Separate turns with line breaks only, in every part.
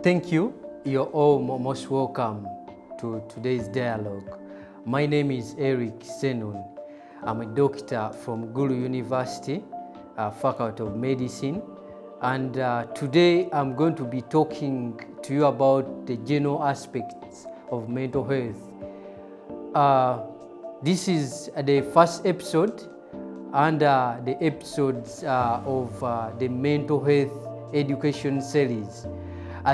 Thank you. You're all most welcome to today's dialogue. My name is Eric Senun. I'm a doctor from Gulu University, Faculty of Medicine. And today I'm going to be talking to you about the general aspects of mental health. This is the first episode under the episodes of the mental health education series.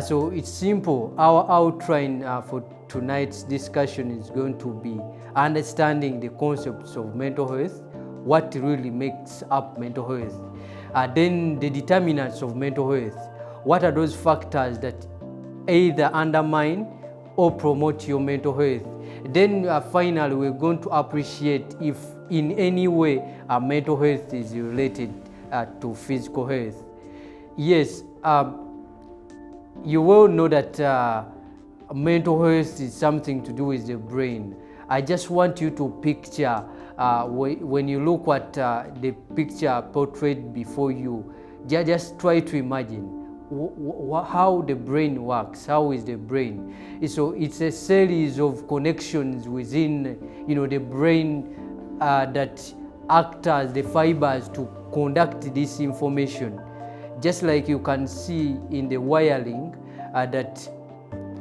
So it's simple. Our outline for tonight's discussion is going to be understanding the concepts of mental health, what really makes up mental health, then the determinants of mental health. What are those factors that either undermine or promote your mental health? Then finally, we're going to appreciate if in any way mental health is related to physical health. Yes, you will know that mental health is something to do with the brain. I just want you to picture, when you look at the picture portrayed before you, just try to imagine how the brain works. How is the brain? So it's a series of connections within, the brain that act as the fibers to conduct this information. Just like you can see in the wiring that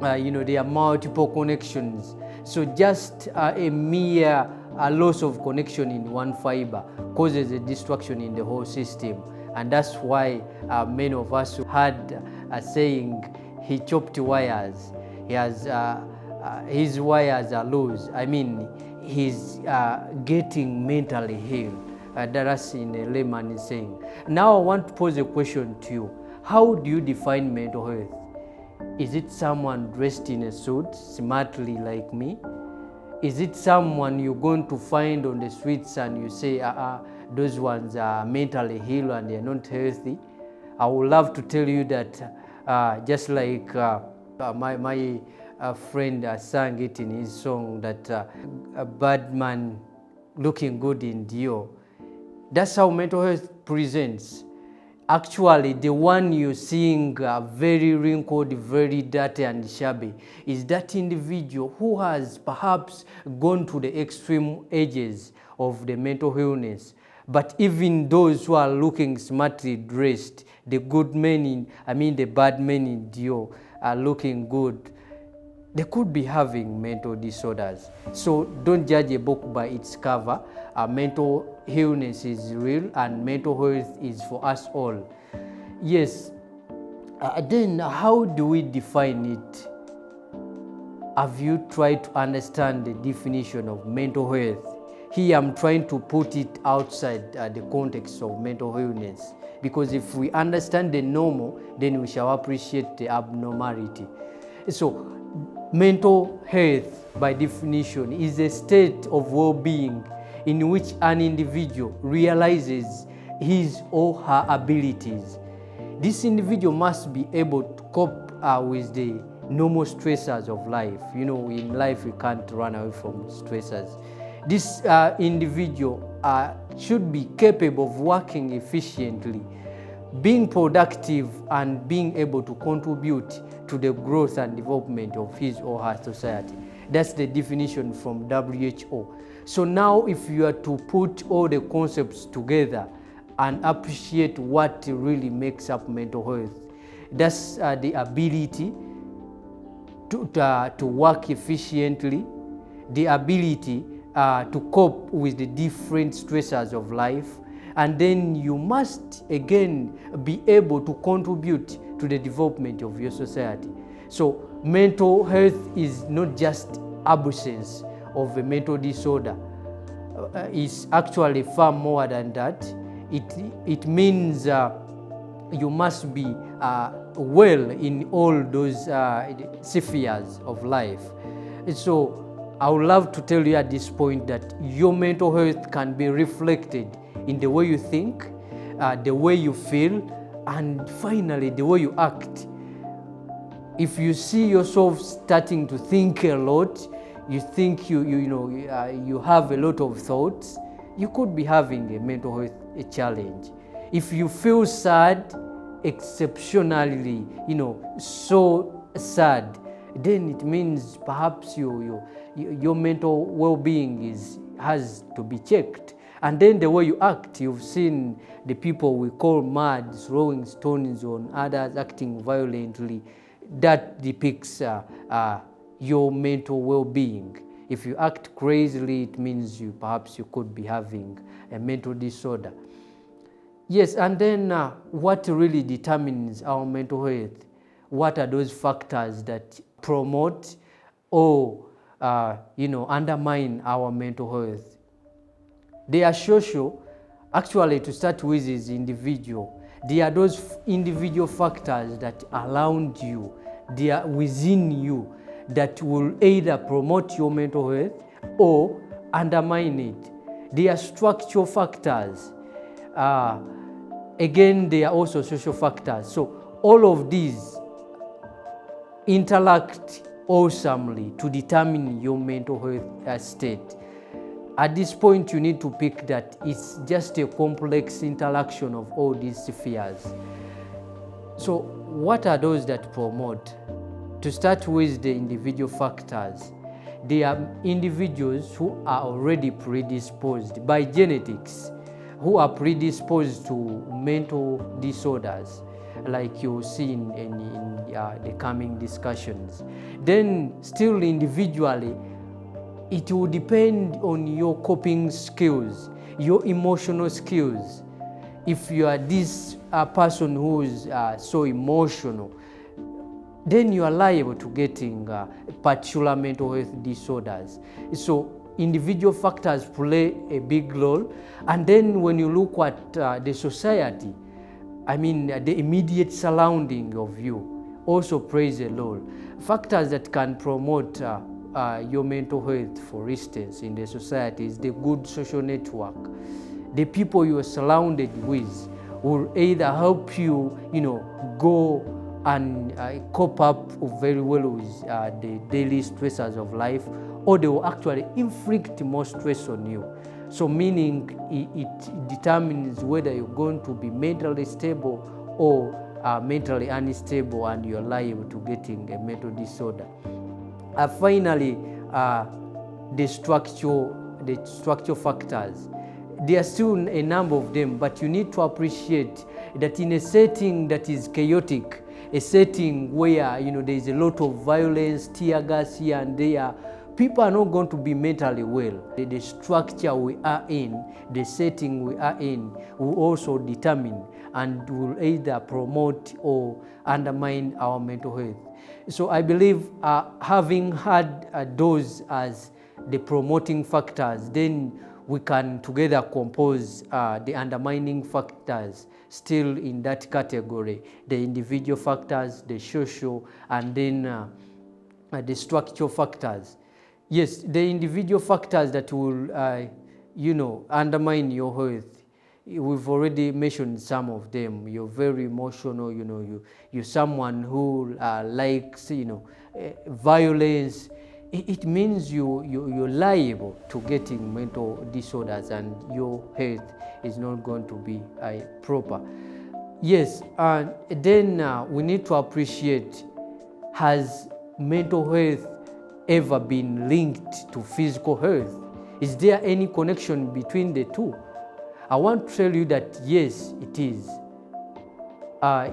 there are multiple connections. So just a mere loss of connection in one fiber causes a destruction in the whole system. And that's why many of us had a saying, he chopped wires. He has his wires are loose. I mean, he's getting mentally healed. That's in a layman is saying. Now I want to pose a question to you. How do you define mental health? Is it someone dressed in a suit, smartly like me? Is it someone you're going to find on the streets and you say, those ones are mentally ill and they're not healthy? I would love to tell you that just like my friend sang it in his song, that a bad man looking good in Dior. That's how mental health presents. Actually, the one you're seeing very wrinkled, very dirty and shabby is that individual who has perhaps gone to the extreme edges of the mental illness. But even those who are looking smartly dressed, the good men the bad men in Dior are looking good, they could be having mental disorders. So don't judge a book by its cover. Mental illness is real and mental health is for us all. Yes, then how do we define it? Have you tried to understand the definition of mental health? Here I'm trying to put it outside the context of mental illness, because if we understand the normal, then we shall appreciate the abnormality. So mental health, by definition, is a state of well-being in which an individual realizes his or her abilities. This individual must be able to cope with the normal stressors of life. In life we can't run away from stressors. This individual should be capable of working efficiently, being productive and being able to contribute to the growth and development of his or her society. That's the definition from WHO. So now if you are to put all the concepts together and appreciate what really makes up mental health, that's the ability to work efficiently, the ability to cope with the different stressors of life, and then you must again be able to contribute to the development of your society. So mental health is not just absence of a mental disorder. It's actually far more than that. It means you must be well in all those spheres of life. So I would love to tell you at this point that your mental health can be reflected in the way you think, the way you feel, and finally the way you act. If you see yourself starting to think a lot, you think you have a lot of thoughts, you could be having a mental health challenge. If you feel sad, exceptionally, so sad, then it means perhaps your mental well-being has to be checked. And then the way you act, you've seen the people we call mad, throwing stones on others, acting violently. That depicts your mental well-being. If you act crazily, it means perhaps you could be having a mental disorder. Yes, and then what really determines our mental health? What are those factors that promote or undermine our mental health? They are social. Actually, to start with, is individual. They are those individual factors that are around you, they are within you, that will either promote your mental health or undermine it. They are structural factors. Again, they are also social factors. So all of these interact awesomely to determine your mental health state. At this point, you need to pick that it's just a complex interaction of all these spheres. So what are those that promote? To start with, the individual factors. They are individuals who are already predisposed by genetics, who are predisposed to mental disorders, like you'll see in the coming discussions. Then still individually, it will depend on your coping skills, your emotional skills. If you are this person who is so emotional, then you are liable to getting particular mental health disorders. So individual factors play a big role. And then when you look at the society, the immediate surrounding of you also plays a role. Factors that can promote your mental health, for instance, in the society is the good social network. The people you are surrounded with will either help you, go and cope up very well with the daily stressors of life, or they will actually inflict more stress on you. So meaning it determines whether you're going to be mentally stable or mentally unstable, and you're liable to getting a mental disorder. Finally, the structural factors. There are still a number of them, but you need to appreciate that in a setting that is chaotic, a setting where there is a lot of violence, tear gas here and there, people are not going to be mentally well. The structure we are in, the setting we are in, will also determine and will either promote or undermine our mental health. So I believe having had those as the promoting factors, then we can together compose the undermining factors still in that category, the individual factors, the social, and then the structural factors. Yes, the individual factors that will, undermine your health. We've already mentioned some of them. You're very emotional, you're someone who likes, violence. It means you're liable to getting mental disorders, and your health is not going to be proper. Yes, and then we need to appreciate, has mental health ever been linked to physical health? Is there any connection between the two? I want to tell you that yes, it is.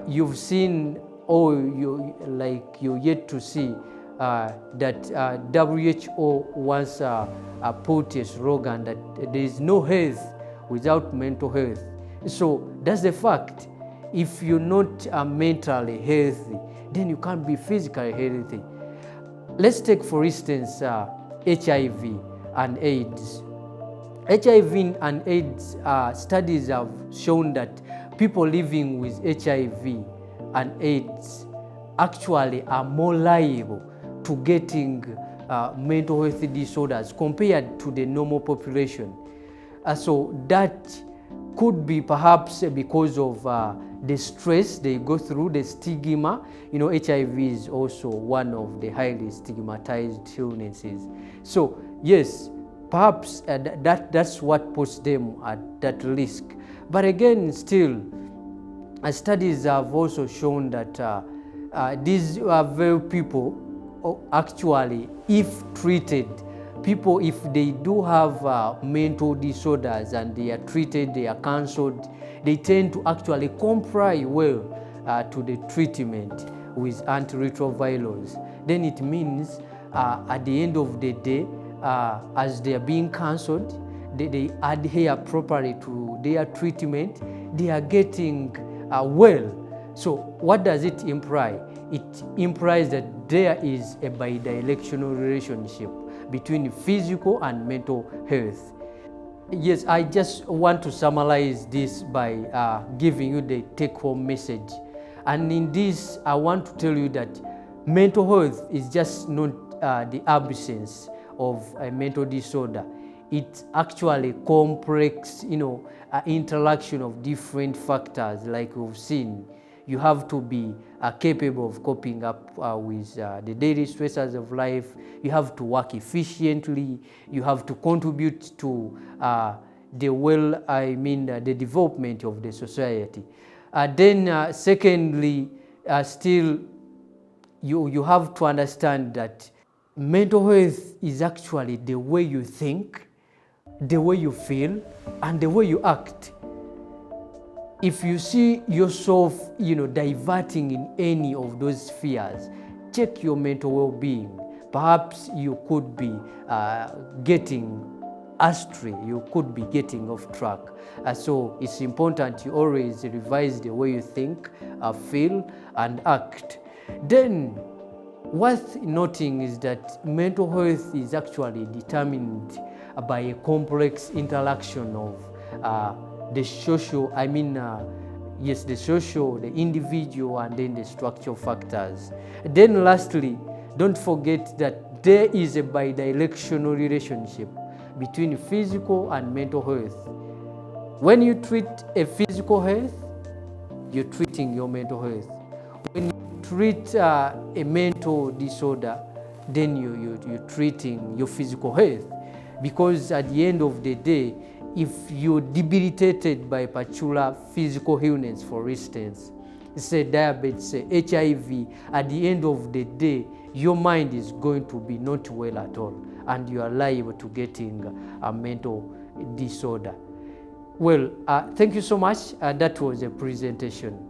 You've seen, or you're yet to see that WHO once put a slogan that there is no health without mental health. So that's the fact. If you're not mentally healthy, then you can't be physically healthy. Let's take, for instance, HIV and AIDS. HIV and AIDS studies have shown that people living with HIV and AIDS actually are more liable to getting mental health disorders compared to the normal population. So that could be perhaps because of the stress they go through, the stigma. You know, HIV is also one of the highly stigmatized illnesses. So yes, perhaps that's what puts them at that risk. But again, still, studies have also shown that these very people, actually, if treated, people, if they do have mental disorders and they are treated, they are counseled, they tend to actually comply well to the treatment with antiretrovirals. Then it means at the end of the day, as they are being counseled, they adhere properly to their treatment, they are getting well. So what does it imply? It implies that there is a bidirectional relationship between physical and mental health. Yes, I just want to summarize this by giving you the take-home message. And in this, I want to tell you that mental health is just not the absence of a mental disorder. It's actually complex, interaction of different factors, like we've seen. You have to be capable of coping up with the daily stresses of life. You have to work efficiently. You have to contribute to the development of the society. Then secondly, still, you have to understand that mental health is actually the way you think, the way you feel, and the way you act. If you see yourself, diverting in any of those spheres, check your mental well-being. Perhaps you could be getting astray, you could be getting off track. So it's important you always revise the way you think, feel, and act. Then, worth noting is that mental health is actually determined by a complex interaction of the social, the individual, and then the structural factors. Then lastly, don't forget that there is a bidirectional relationship between physical and mental health. When you treat a physical health, you're treating your mental health. When you treat a mental disorder, then you're treating your physical health. Because at the end of the day, if you're debilitated by a particular physical illness, for instance, say diabetes, say HIV, at the end of the day, your mind is going to be not well at all, and you are liable to getting a mental disorder. Well, thank you so much. That was a presentation.